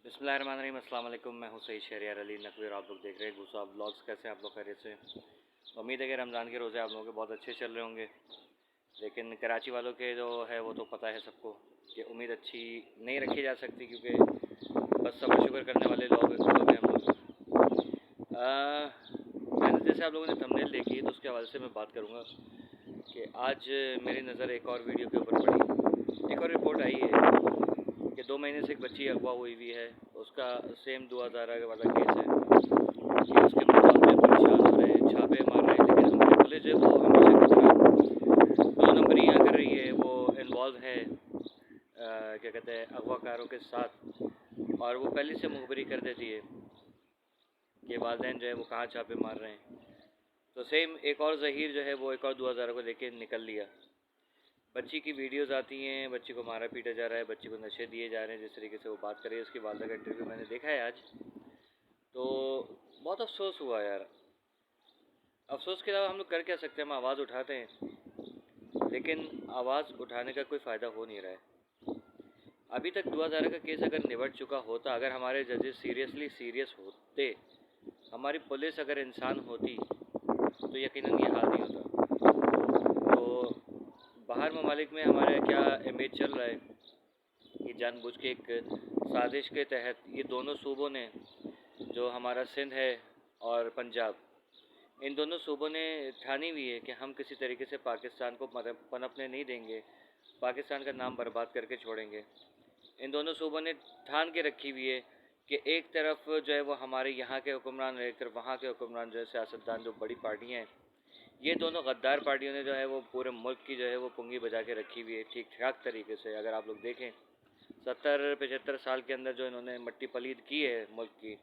बिस्मिल्लाहिर्रहमानिर्रहीम। अस्सलाम वालेकुम। मैं हूं सईद शहरियार अली नकवी और आप लोग देख रहे हैं गुस्सा ब्लॉग्स। कैसे हैं आप लोग? खैरियत से? उम्मीद है कि रमज़ान के रोज़े आप लोगों के बहुत अच्छे चल रहे होंगे। लेकिन कराची वालों के जो है वो तो पता है सबको कि उम्मीद अच्छी नहीं रखी जा सकती, क्योंकि बस सब्र शुक्र करने वाले लोग हैं हम लोग। मैंने जैसे आप लोगों ने थंबनेल देखी है तो उसके हवाले से मैं बात करूँगा कि आज मेरी नज़र एक और वीडियो के ऊपर पड़ी। एक और रिपोर्ट आई है कि 2 महीने से एक बच्ची अगवा हुई है। उसका सेम 2000 वाला केस है कि उसके माँ बाप जो परेशान हो रहे हैं, छापे मार रहे हैं, लेकिन हमारी पुलिस जो है वो हमेशा की तरह 2 नंबरियाँ कर रही है। वो इन्वॉल्व है क्या कहते हैं अगवाकारों के साथ, और वो पहले से मुखबरी कर देती है कि वालिदैन जो है वो कहाँ छापे मार रहे हैं। तो सेम एक और ज़हीर जो है वो एक और 2000 को लेके निकल लिया। बच्ची की वीडियोज़ आती हैं, बच्ची को मारा पीटा जा रहा है, बच्ची को नशे दिए जा रहे हैं। जिस तरीके से वो बात कर रही है, उसकी वालदा का इंटरव्यू मैंने देखा है आज, तो बहुत अफसोस हुआ यार। अफसोस के अलावा हम लोग कर क्या सकते हैं? हम आवाज़ उठाते हैं, लेकिन आवाज़ उठाने का कोई फ़ायदा हो नहीं रहा है। अभी तक 2000 का केस अगर निबट चुका होता, अगर हमारे जजेस सीरियस होते, हमारी पुलिस अगर इंसान होती, तो यकीनन ये हाल नहीं होता। तो बाहर ममालिक में हमारे क्या इमेज चल रहा है कि जानबूझ के एक साजिश के तहत ये दोनों सूबों ने, जो हमारा सिंध है और पंजाब, इन दोनों सूबों ने ठानी हुई है कि हम किसी तरीके से पाकिस्तान को पनपने नहीं देंगे, पाकिस्तान का नाम बर्बाद करके छोड़ेंगे। इन दोनों सूबों ने ठान के रखी हुई है कि एक तरफ जो है वो हमारे यहाँ के हुक्मरान, एक तरफ वहाँ के हुक्मरान, जो है सियासतदान, जो बड़ी पार्टियाँ हैं, ये दोनों गद्दार पार्टियों ने जो है वो पूरे मुल्क की जो है वो पुंगी बजा के रखी हुई है ठीक ठाक तरीके से। अगर आप लोग देखें 70-75 साल के अंदर जो इन्होंने मट्टी पलीद की है मुल्क की,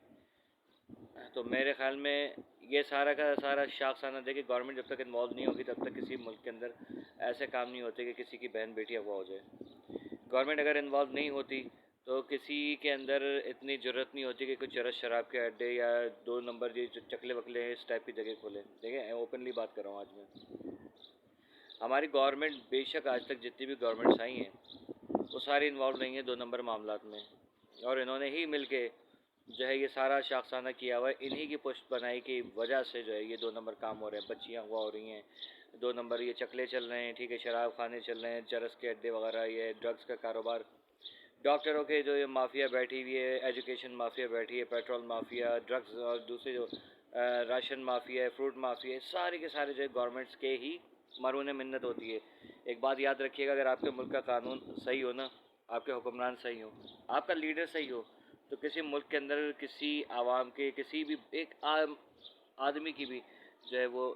तो मेरे ख्याल में ये सारा का सारा शाखसाना देखिए, गवर्नमेंट जब तक इन्वॉल्व नहीं होगी तब तक किसी मुल्क के अंदर ऐसे काम नहीं होते कि किसी की बहन बेटी अगवा हो जाए। गवर्नमेंट अगर इन्वॉल्व नहीं होती तो किसी के अंदर इतनी ज़रूरत नहीं होती कि कुछ चरस शराब के अड्डे या 2 नंबर ये जो चकले वकले हैं इस टाइप की जगह खोले। देखिए, ओपनली बात कर रहा हूँ आज मैं। हमारी गवर्नमेंट बेशक आज तक जितनी भी गवर्नमेंट्स आई हैं वो सारी इन्वॉल्व नहीं है 2 नंबर मामलात में, और इन्होंने ही मिल के जो है ये सारा शाखसाना किया हुआ है। इन्हीं की पुष्ट बनाई की वजह से जो है ये 2 नंबर काम हो रहे हैं, बच्चियाँ अगवा हो रही हैं, 2 नंबर ये चकले चल रहे हैं, ठीक है, शराब खाने चल रहे हैं, चरस के अड्डे वगैरह, ये ड्रग्स का कारोबार, डॉक्टरों के जो ये माफिया बैठी हुई है, एजुकेशन माफिया बैठी है, पेट्रोल माफिया, ड्रग्स और दूसरे जो राशन माफिया है, फ्रूट माफिया है, सारे के सारे जो है गवर्नमेंट्स के ही मरून मिन्नत होती है। एक बात याद रखिएगा, अगर आपके मुल्क का कानून सही हो ना, आपके हुक्मरान सही हो, आपका लीडर सही हो, तो किसी मुल्क के अंदर किसी आवाम के, किसी भी एक आम आदमी की भी जो है वो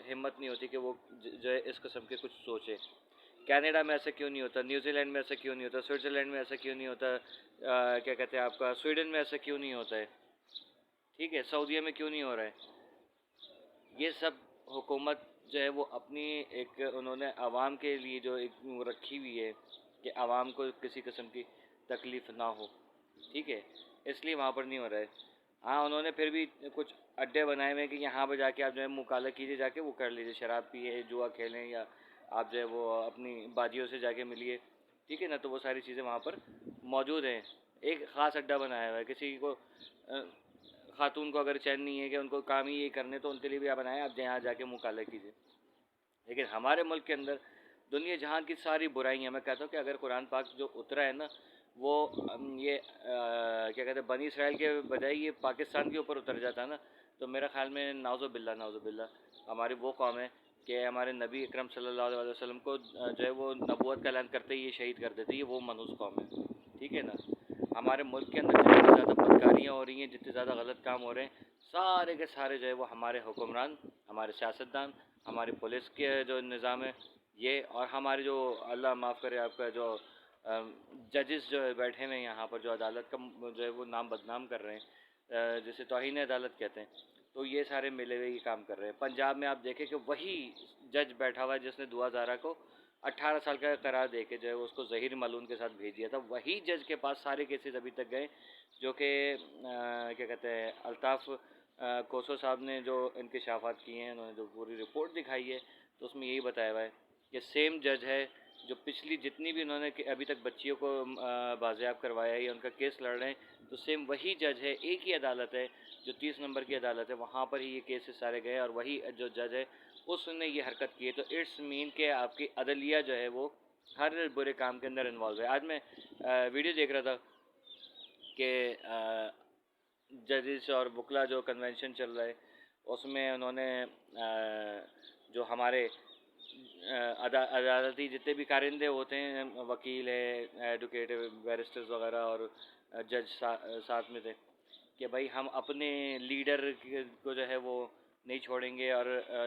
हिम्मत नहीं होती कि वो जो है इस किस्म के कुछ सोचे। कनाडा में ऐसा क्यों नहीं होता? न्यूजीलैंड में ऐसा क्यों नहीं होता? स्विट्ज़रलैंड में ऐसा क्यों नहीं होता? क्या कहते हैं आपका स्वीडन में ऐसा क्यों नहीं होता है? ठीक है, सऊदीया में क्यों नहीं हो रहा है? ये सब हुकूमत जो है वो अपनी एक उन्होंने आवाम के लिए जो एक रखी हुई है कि आवाम को किसी किस्म की तकलीफ़ ना हो, ठीक है, इसलिए वहाँ पर नहीं हो रहा है। हाँ, उन्होंने फिर भी कुछ अड्डे बनाए हुए हैं कि यहाँ पर जाके आप जो है मुकाला कीजिए, जाके वो कर लीजिए, शराब पिए, जुआ खेलें, या आप जो है वो अपनी बाजियों से जाके मिलिए, ठीक है ना। तो वो सारी चीज़ें वहाँ पर मौजूद हैं। एक ख़ास अड्डा बनाया हुआ है, किसी को खातून को अगर चैन नहीं है कि उनको काम ही ये करने, तो उनके लिए भी आप बनाए, आप यहाँ जाके मुकाला कीजिए। लेकिन हमारे मुल्क के अंदर दुनिया जहाँ की सारी बुराइयाँ, मैं कहता हूँ कि अगर कुरान पाक जो उतरा है ना, वो ये क्या कहते हैं बनी इसराइल के बजाय ये पाकिस्तान के ऊपर उतर जाता ना, तो मेरा ख्याल में नाउज़ुबिल्ला हमारी वो कौम है कि हमारे नबी अकरम सल्लल्लाहु अलैहि वसल्लम को जो है वो नबूवत का ऐलान करते ही ये शहीद कर देती है, वो मनहूस कौम है, ठीक है ना। हमारे मुल्क के अंदर जितनी ज़्यादा बदकारियाँ हो रही हैं, जितने ज़्यादा गलत काम हो रहे हैं, सारे के सारे जो है वो हमारे हुक्मरान, हमारे सियासतदान, हमारी पुलिस के जो निज़ाम है ये, और हमारे जो अल्लाह माफ़ करे आपका जो जजेस जो है बैठे हुए हैं यहाँ पर, जो अदालत का जो है वो नाम बदनाम कर रहे हैं, जिसे तौहीन अदालत कहते हैं, तो ये सारे मिले हुए ही काम कर रहे हैं। पंजाब में आप देखें कि वही जज बैठा हुआ है जिसने दुआ ज़ारा को 18 साल का करार दे के जो है उसको ज़हीर मलून के साथ भेज दिया था, वही जज के पास सारे केसेस अभी तक गए, जो कि क्या कहते हैं अल्ताफ़ कोसो साहब ने जो इंकशाफात किए हैं, उन्होंने जो पूरी रिपोर्ट दिखाई है, तो उसमें यही बताया हुआ है कि सेम जज है जो पिछली जितनी भी उन्होंने अभी तक बच्चियों को बाज़ेयाब करवाया है या उनका केस लड़ रहे हैं, तो सेम वही जज है, एक ही अदालत है जो 30 नंबर की अदालत है, वहाँ पर ही ये केसेस सारे गए और वही जो जज है उसने ये हरकत की है। तो इट्स मीन के आपकी अदलिया जो है वो हर बुरे काम के अंदर इन्वॉल्व है। आज मैं वीडियो देख रहा था कि जजेस और वकला जो कन्वेंशन चल रहा है उसमें उन्होंने जो हमारे अदालती जितने भी कारिंदे होते हैं, वकील है, एडवोकेट, बैरिस्टर्स वगैरह और जज साथ में थे कि भाई हम अपने लीडर को जो है वो नहीं छोड़ेंगे और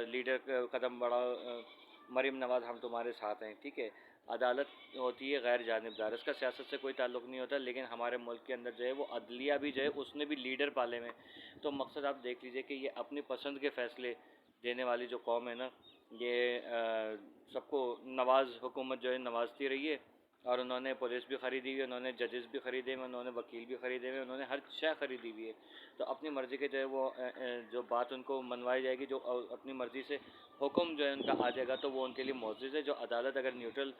लीडर कदम बढ़ाओ, मरीम नवाज़ हम तुम्हारे साथ हैं। ठीक है, अदालत होती है गैर जानिबदार, इसका सियासत से कोई ताल्लुक़ नहीं होता, लेकिन हमारे मुल्क के अंदर जो है वो अदलिया भी जो है उसने भी लीडर पाले में। तो मकसद आप देख लीजिए कि ये अपनी पसंद के फ़ैसले देने वाली जो कौम है ना, ये सबको नवाज़ हुकूमत जो है नवाजती रही है और उन्होंने पुलिस भी ख़रीदी हुई है, उन्होंने जजेस भी ख़रीदे हुए, उन्होंने वकील भी ख़रीदे हुए, उन्होंने हर शय ख़रीदी हुई है। तो अपनी मर्ज़ी के जो है वो जो बात उनको मनवाई जाएगी, जो अपनी मर्ज़ी से हुक्म जो है उनका आ जाएगा, तो वो उनके लिए मुअज़्ज़ज़ है। जो अदालत अगर न्यूट्रल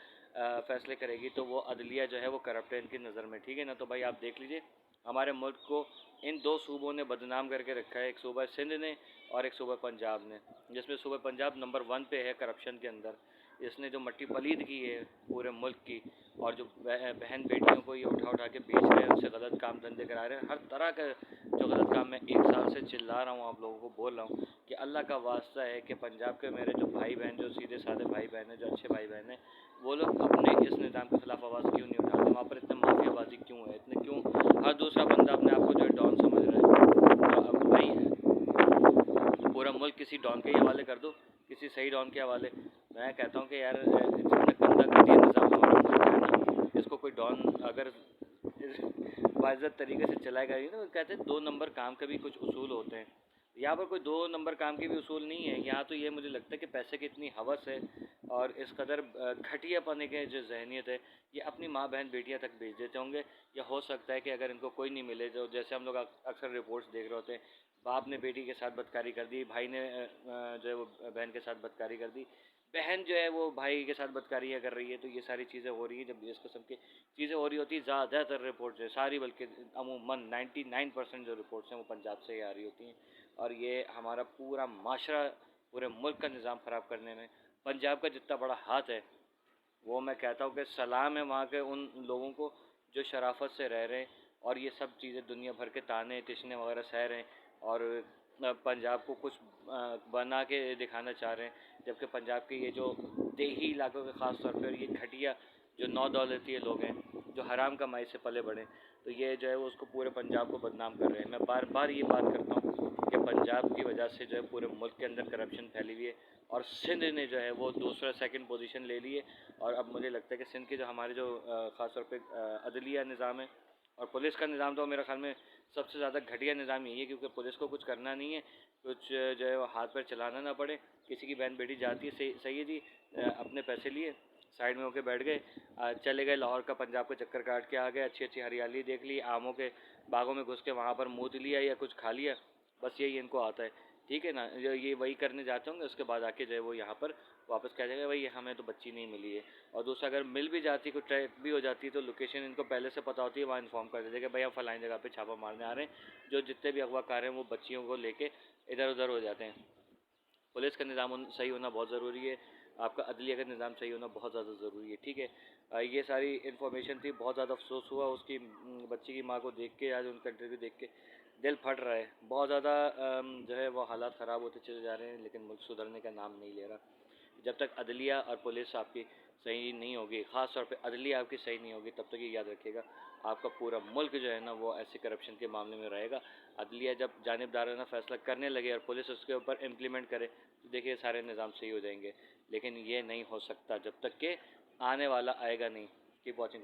फ़ैसले करेगी तो वो अदलिया जो है वो करप्ट है इनकी नज़र में। ठीक है ना, तो भाई आप देख लीजिए हमारे मुल्क को इन दो सूबों ने बदनाम करके रखा है, एक सूबा सिंध ने और एक सूबा पंजाब ने, जिसमें सूबा पंजाब नंबर 1 पे है करप्शन के अंदर। इसने जो मट्टी पलीद की है पूरे मुल्क की, और जो बहन बेटियों को ये उठा उठा के बेच रहे हैं, उनसे गलत काम धंधे करा रहे हैं, हर तरह का जो गलत काम मैं 1 साल से चिल्ला रहा हूँ, आप लोगों को बोल रहा हूँ कि अल्लाह का वास्ता है कि पंजाब के मेरे जो भाई बहन, जो सीधे साधे भाई बहन हैं, जो अच्छे भाई बहन हैं, वो लोग अपने इस निज़ाम के ख़िलाफ़ आवाज़ क्यों नहीं उठाते? वहाँ पर इतने माफियाबाजी क्यों है? इतने क्यों हर दूसरा बंदा अपने आप को जो है डॉन समझ रहा है? तो अब भाई पूरा मुल्क किसी डॉन के हवाले कर दो, किसी सही डॉन के हवाले। मैं कहता हूँ कि यार जब तक गंदा घटिया निज़ाम हमारा मुल्क है ना, इसको कोई डॉन अगर बाइज़्ज़त तरीके से चलाएगा ही ना, वो कहते हैं 2 नंबर काम के भी कुछ उसूल होते हैं। यहाँ पर कोई 2 नंबर काम के भी उसूल नहीं है। यहाँ तो ये मुझे लगता है कि पैसे की इतनी हवस है और इस कदर घटिया पने के जो जहनीत है, ये अपनी माँ बहन बेटियाँ तक भेज देते होंगे। या हो सकता है कि अगर इनको कोई नहीं मिले, जो जैसे हम लोग अक्सर रिपोर्ट्स देख रहे होते हैं, बाप ने बेटी के साथ बदकारी कर दी, भाई ने जो है वो बहन के साथ बदकारी कर दी, बहन जो है वो भाई के साथ बदकारियाँ कर रही है। तो ये सारी चीज़ें हो रही हैं। जब इस किस्म की चीज़ें हो रही होती हैं, ज़्यादातर रिपोर्ट जो है सारी, बल्कि अमूमन 99% जो रिपोर्ट्स हैं वो पंजाब से ही आ रही होती हैं। और ये हमारा पूरा माशरा, पूरे मुल्क का निज़ाम ख़राब करने में पंजाब का जितना बड़ा हाथ है, वो मैं कहता हूँ कि सलाम है वहाँ के उन लोगों को जो शराफत से रह रहे हैं और ये सब चीज़ें दुनिया भर के ताने तिशने वगैरह सह रहे हैं और पंजाब को कुछ बना के दिखाना चाह रहे हैं। जबकि पंजाब के ये जो देही इलाकों के ख़ास तौर पर ये घटिया जो नौदौलती लोग हैं, जो हराम कमाई से पले बढ़े, तो ये जो है वो उसको पूरे पंजाब को बदनाम कर रहे हैं। मैं बार बार ये बात करता हूँ कि पंजाब की वजह से जो है पूरे मुल्क के अंदर करप्शन फैली हुई है और सिंध ने जो है वो दूसरा सेकंड पोजीशन ले ली है। और अब मुझे लगता है कि सिंध के जो हमारे जो ख़ास तौर पे अदलिया निज़ाम है और पुलिस का निज़ाम, तो मेरे ख्याल में सबसे ज़्यादा घटिया निज़ाम यही है, क्योंकि पुलिस को कुछ करना नहीं है, कुछ जो है वो हाथ पैर चलाना ना पड़े। किसी की बहन बेटी जाती है, सही है जी, अपने पैसे लिए साइड में होके बैठ गए, चले गए लाहौर का पंजाब का चक्कर काट के आ गए, अच्छी अच्छी हरियाली देख ली, आमों के बागों में घुस के वहाँ पर मूत लिया या कुछ खा लिया, बस यही इनको आता है। ठीक है ना, जो ये वही करने जाते होंगे, उसके बाद आके जो है वो यहाँ पर वापस कह जाएगा भाई हमें तो बच्ची नहीं मिली है। और दूसरा, अगर मिल भी जाती, कोई ट्रैक भी हो जाती है, तो लोकेशन इनको पहले से पता होती है, वहाँ इन्फॉर्म कर देते हैं कि भाई हम फलानी जगह पे छापा मारने आ रहे हैं। जो जितने भी अगवाकार हैं वो बच्चियों को लेके इधर उधर हो जाते हैं। पुलिस का निज़ाम सही होना बहुत ज़रूरी है, आपका अदलिया का निज़ाम सही होना बहुत ज़्यादा ज़रूरी है। ठीक है, ये सारी इन्फॉर्मेशन थी। बहुत ज़्यादा अफसोस हुआ उसकी बच्ची की माँ को देख के, आज उनका इंटरव्यू देख के दिल फट रहा है। बहुत ज़्यादा जो है वो हालात ख़राब होते चले जा रहे हैं, लेकिन मुल्क सुधरने का नाम नहीं ले रहा। जब तक अदलिया और पुलिस आपकी सही नहीं होगी, ख़ास तौर पे अदलिया आपकी सही नहीं होगी, तब तक ये याद रखिएगा आपका पूरा मुल्क जो है ना वो ऐसे करप्शन के मामले में रहेगा। अदलिया जब जानिबदाराना फ़ैसला करने लगे और पुलिस उसके ऊपर इम्प्लीमेंट करे, तो देखिए सारे निज़ाम सही हो जाएंगे। लेकिन ये नहीं हो सकता जब तक कि आने वाला आएगा नहीं। Keep watching.